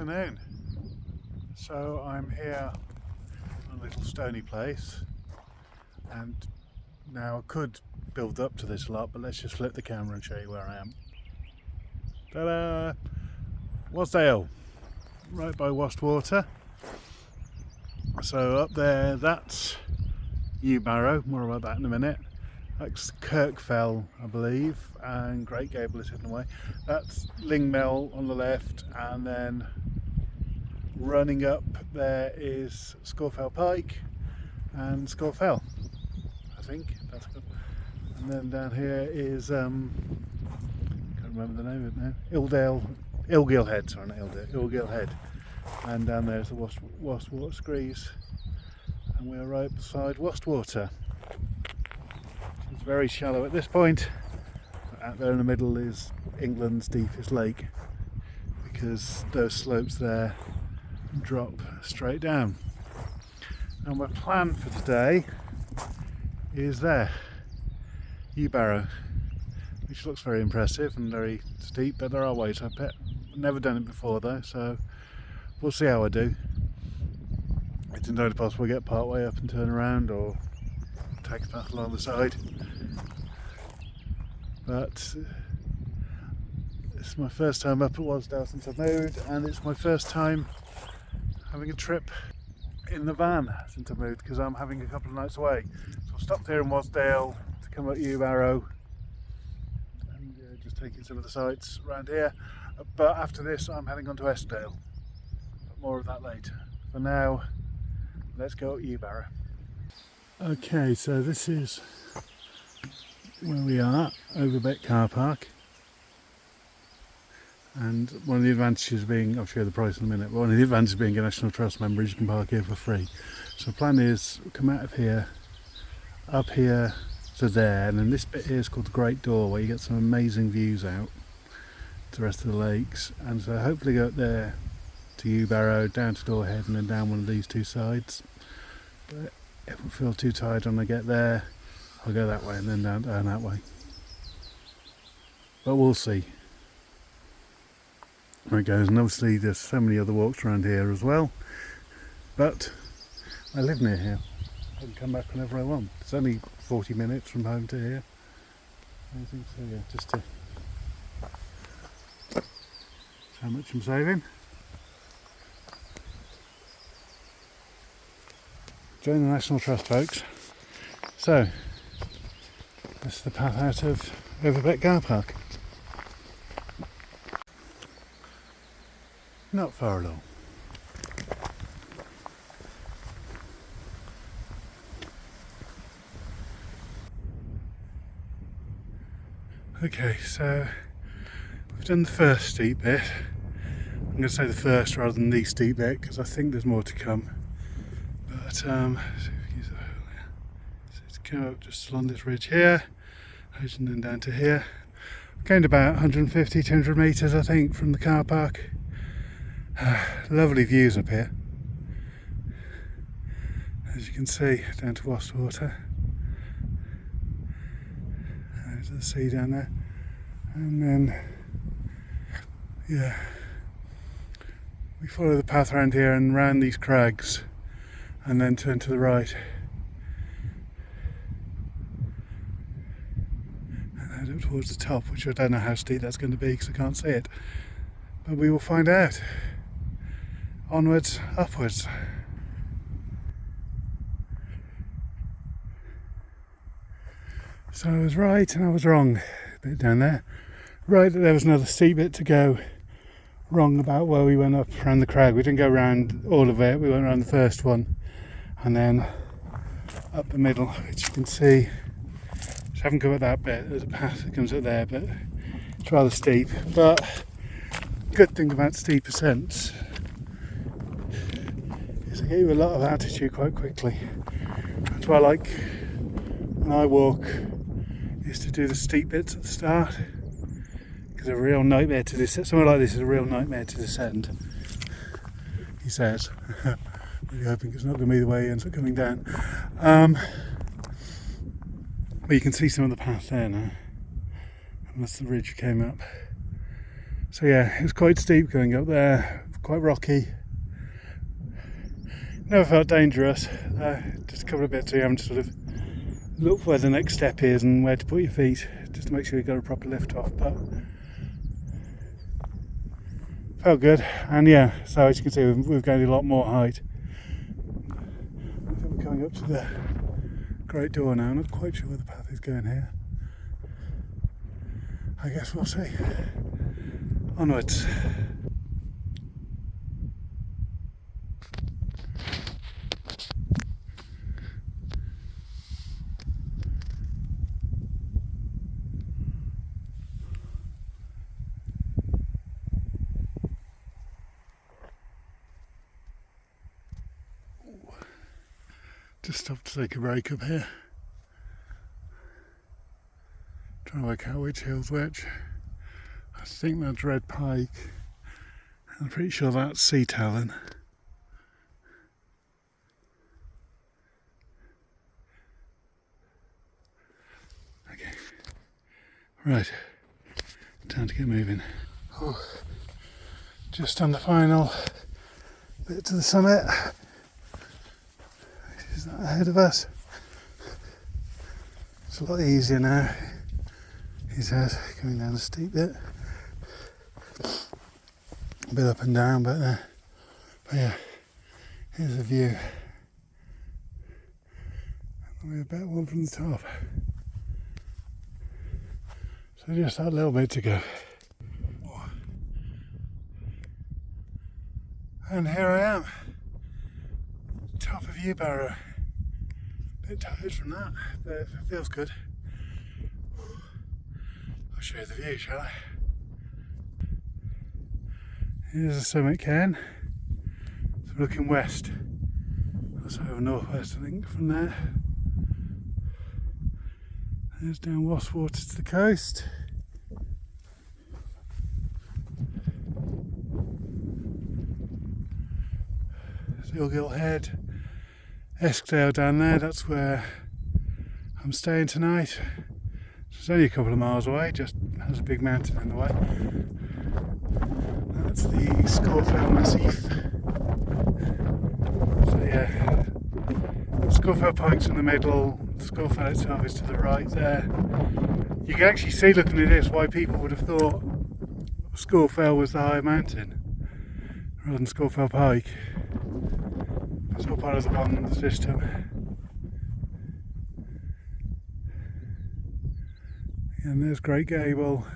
afternoon. So I'm here on a little stony place, and now I could build up to this a lot, but let's just flip the camera and show you where I am. Ta-da! Wasdale, right by Wastwater. So up there, that's Yewbarrow, more about that in a minute. That's Scafell, I believe, and Great Gable is hidden away. That's Mill on the left, and then running up there is Scafell Pike and Scafell, I think that's good. And then down here is can't remember the name of it now. Ilgill Head, sorry, not Ilgill Head. And down there's the Wastwater Screes, and we're right beside Wastwater. It's very shallow at this point. Out there in the middle is England's deepest lake, because those slopes there drop straight down. And my plan for today is there, Yewbarrow, which looks very impressive and very steep, but there are ways up it. Never done it before though, so we'll see how I do. It's entirely possible to get part way up and turn around, or take a path along the side. But it's my first time up at Wasdale since I've moved, and it's my first time having a trip in the van since I've moved, because I'm having a couple of nights away. So I stopped here in Wasdale to come up Yewbarrow and just taking some of the sights around here. But after this I'm heading on to Eskdale. But more of that later. For now, let's go up Yewbarrow. Okay, so this is where we are, Overbeck car park. And one of the advantages being, I'll show you the price in a minute, but one of the advantages being a National Trust member is you can park here for free. So the plan is, come out of here, up here to there, and then this bit here is called the Great Door, where you get some amazing views out to the rest of the lakes. And so hopefully go up there to Yewbarrow, down to Door Head, and then down one of these two sides. But if I feel too tired when I get there, I'll go that way and then down that way. But we'll see where it goes. And obviously there's so many other walks around here as well. But I live near here. I can come back whenever I want. It's only 40 minutes from home to here. I think so, yeah, just to... That's how much I'm saving. Join the National Trust, folks. So, this is the path out of Overbeck car park. Not far at all. Okay, so we've done the first steep bit. I'm going to say the first rather than the steep bit, because I think there's more to come. But so to come up just along this ridge here, and then down to here. Gained about 150-200 metres, I think, from the car park. Lovely views up here, as you can see, down to Wastwater. There's the sea down there, and then yeah, we follow the path around here and round these crags, and then turn to the right and head up towards the top, which I don't know how steep that's going to be because I can't see it, but we will find out. Onwards, upwards. So I was right and I was wrong a bit down there. Right that there was another steep bit to go. Wrong about where we went up around the crag. We didn't go around all of it, we went around the first one and then up the middle, which you can see. Just haven't covered that bit. There's a path that comes up there, but it's rather steep. But good thing about steep ascents is they give you a lot of altitude quite quickly. That's why I like when I walk is to do the steep bits at the start, because a real nightmare to descend. Somewhere like this is a real nightmare to descend, he says. Really hoping it's not going to be the way he ends up coming down. But you can see some of the path there now, and that's the ridge you came up. So yeah, it was quite steep going up there. quite rocky. Never felt dangerous. Just a couple of bits where you haven't sort of look where the next step is and where to put your feet, just to make sure you've got a proper lift off. But felt good, and yeah, so as you can see, we've gained a lot more height. I think we're coming up to the great door now. I'm not quite sure where the path is going here. I guess we'll see. Onwards. Just stopped to take a break up here. Trying to work out which hill's which. I think that's Red Pike. I'm pretty sure that's Sea Talon. Okay. Right. Time to get moving. Oh, just on the final bit to the summit. Is that ahead of us? It's a lot easier now. He says, going down a steep bit. A bit up and down, but yeah, here's a view. Probably a better one from the top. So just that little bit to go. And here I am, top of Yewbarrow. Bit tired from that, but it feels good. I'll show you the view, shall I? Here's the summit cairn. So we're looking west. That's over northwest, I think, from there. There's down Wasdale to the coast. Scafell Head, Eskdale down there, that's where I'm staying tonight. It's only a couple of miles away, just has a big mountain in the way. That's the Scafell Massif. So yeah, Scafell Pike's in the middle, Scafell itself is to the right there. You can actually see, looking at this, why people would have thought Scafell was the higher mountain rather than Scafell Pike. It's all part of the one system. And there's Great Gable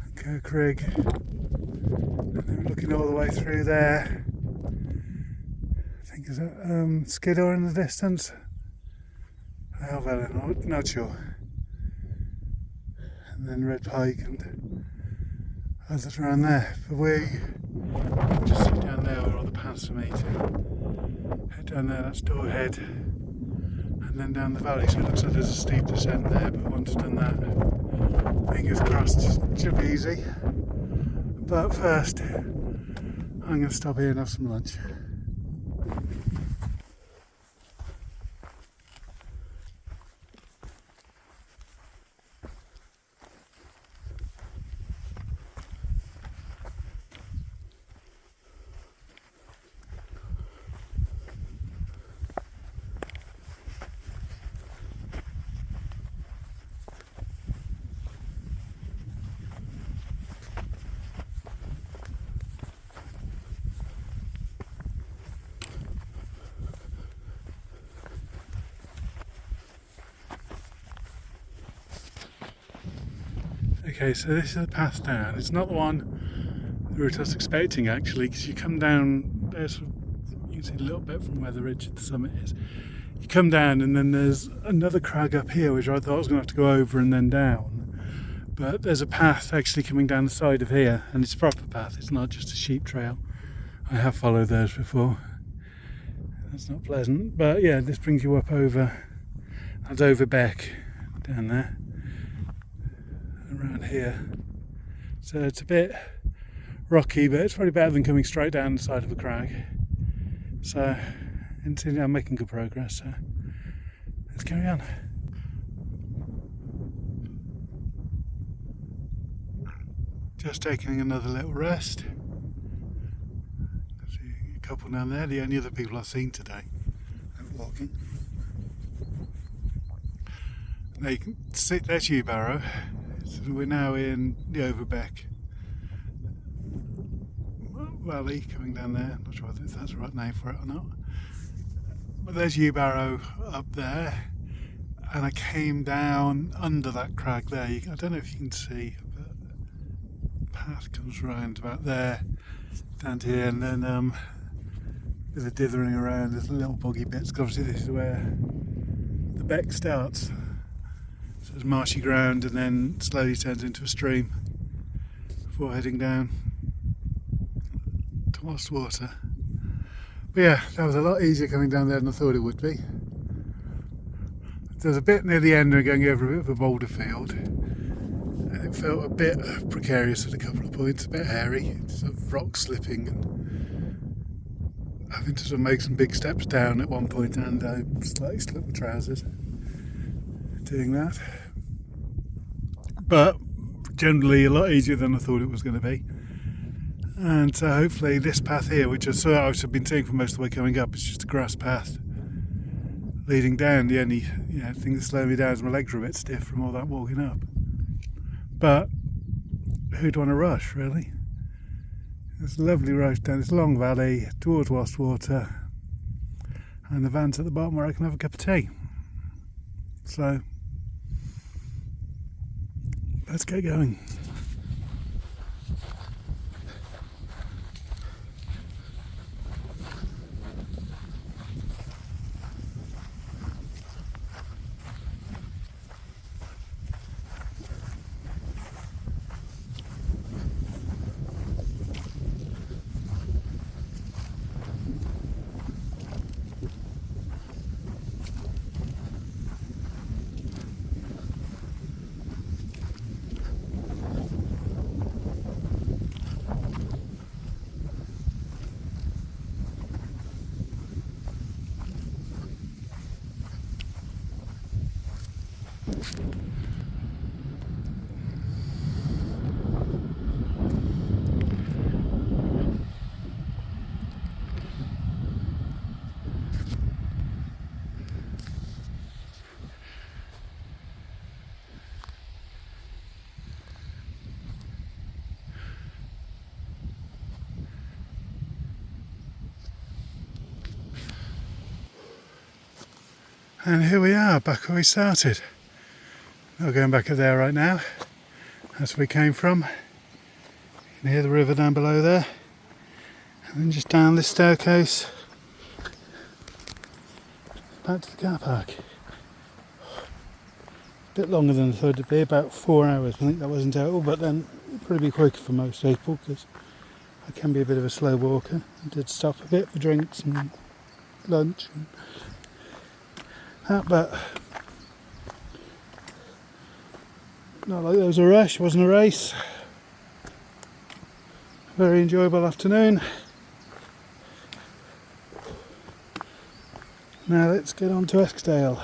and Kirkrig. And then we're looking all the way through there. I think is that Skiddaw in the distance? Helvellyn, I'm not sure. And then Red Pike and others around there. But we just see down there where all the paths are meeting. Head down there, that's Door Head, and then down the valley, so it looks like there's a steep descent there, but once done that, fingers crossed, it should be easy. But first, I'm going to stop here and have some lunch. Okay, so this is the path down. It's not the route I was expecting actually, because you come down there, sort of, you can see a little bit from where the ridge at the summit is. You come down and then there's another crag up here, which I thought I was going to have to go over and then down. But there's a path actually coming down the side of here, and it's a proper path, it's not just a sheep trail. I have followed those before. That's not pleasant, but yeah, this brings you up over, that's over Beck, down there. Around here, so it's a bit rocky, but it's probably better than coming straight down the side of a crag. So I'm making good progress, so let's carry on. Just taking another little rest, couple down there, the only other people I've seen today out walking. Now you can see there's Yewbarrow. So we're now in the Overbeck Valley coming down there. Not sure if that's the right name for it or not. But there's Yewbarrow up there. And I came down under that crag there. I don't know if you can see, but the path comes round about there, down to here, and then there's a dithering around, there's little boggy bits. Obviously this is where the beck starts. So it's marshy ground and then slowly turns into a stream before heading down to Wastwater. But yeah, that was a lot easier coming down there than I thought it would be. There's a bit near the end where going over a bit of a boulder field, and it felt a bit precarious at a couple of points, a bit hairy, sort of rock slipping and having to sort of make some big steps down at one point, and I slightly slipped my trousers doing that. But generally a lot easier than I thought it was going to be. And so hopefully this path here, which I've been seeing for most of the way coming up, is just a grass path leading down. The only thing that's slowing me down is my legs are a bit stiff from all that walking up. But who'd want to rush, really? It's a lovely road down this long valley towards Wastwater, and the van's at the bottom where I can have a cup of tea. So let's get going. And here we are, back where we started. Not going back up there right now. That's where we came from. You can hear the river down below there. And then just down this staircase, back to the car park. A bit longer than I thought it'd be, about 4 hours. I think that was in total, but then it'd probably be quicker for most people because I can be a bit of a slow walker. I did stop a bit for drinks and lunch and that, but not like there was a rush, it wasn't a race. Very enjoyable afternoon. Now let's get on to Eskdale.